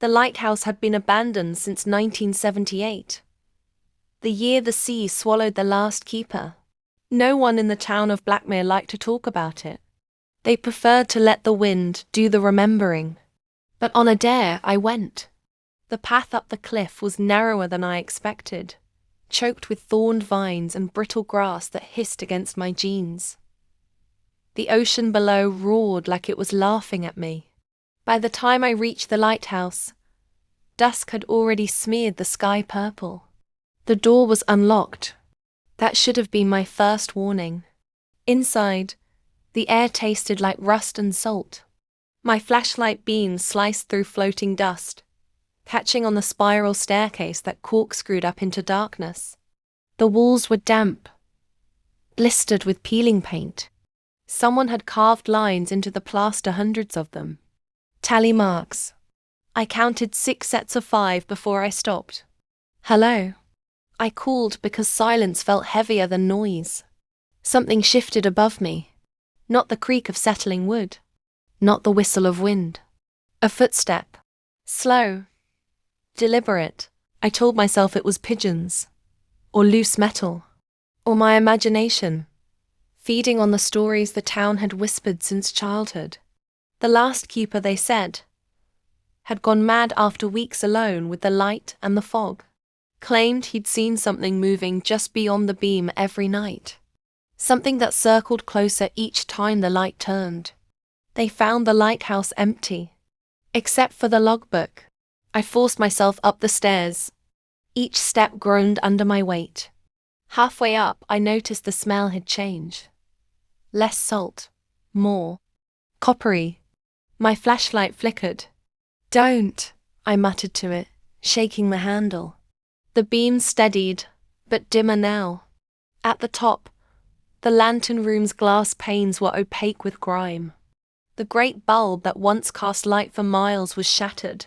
The lighthouse had been abandoned since 1978, the year the sea swallowed the last keeper. No one in the town of Blackmere liked to talk about it. They preferred to let the wind do the remembering. But on a dare, I went. The path up the cliff was narrower than I expected, choked with thorned vines and brittle grass that hissed against my jeans. The ocean below roared like it was laughing at me. By the time I reached the lighthouse, dusk had already smeared the sky purple. The door was unlocked. That should have been my first warning. Inside, the air tasted like rust and salt. My flashlight beams sliced through floating dust, catching on the spiral staircase that corkscrewed up into darkness. The walls were damp, blistered with peeling paint. Someone had carved lines into the plaster, hundreds of them. Tally marks. I counted 6 sets of 5 before I stopped. Hello. I called because silence felt heavier than noise. Something shifted above me. Not the creak of settling wood. Not the whistle of wind. A footstep. Slow. Deliberate. I told myself it was pigeons. Or loose metal. Or my imagination. Feeding on the stories the town had whispered since childhood. The last keeper, they said, had gone mad after weeks alone with the light and the fog. Claimed he'd seen something moving just beyond the beam every night. Something that circled closer each time the light turned. They found the lighthouse empty. Except for the logbook. I forced myself up the stairs. Each step groaned under my weight. Halfway up, I noticed the smell had changed. Less salt. More. Coppery. My flashlight flickered. Don't, I muttered to it, shaking the handle. The beam steadied, but dimmer now. At the top, the lantern room's glass panes were opaque with grime. The great bulb that once cast light for miles was shattered,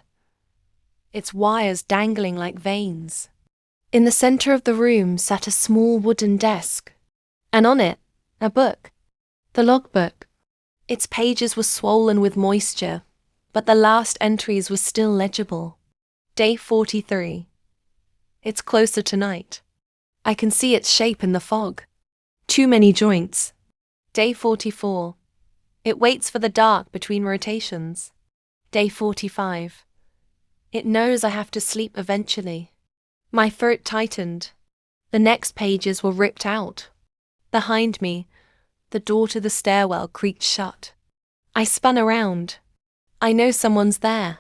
its wires dangling like veins. In the center of the room sat a small wooden desk, and on it, a book. The logbook. Its pages were swollen with moisture, but the last entries were still legible. Day 43. It's closer tonight. I can see its shape in the fog. Too many joints. Day 44. It waits for the dark between rotations. Day 45. It knows I have to sleep eventually. My throat tightened. The next pages were ripped out. Behind me, the door to the stairwell creaked shut. I spun around. I know someone's there.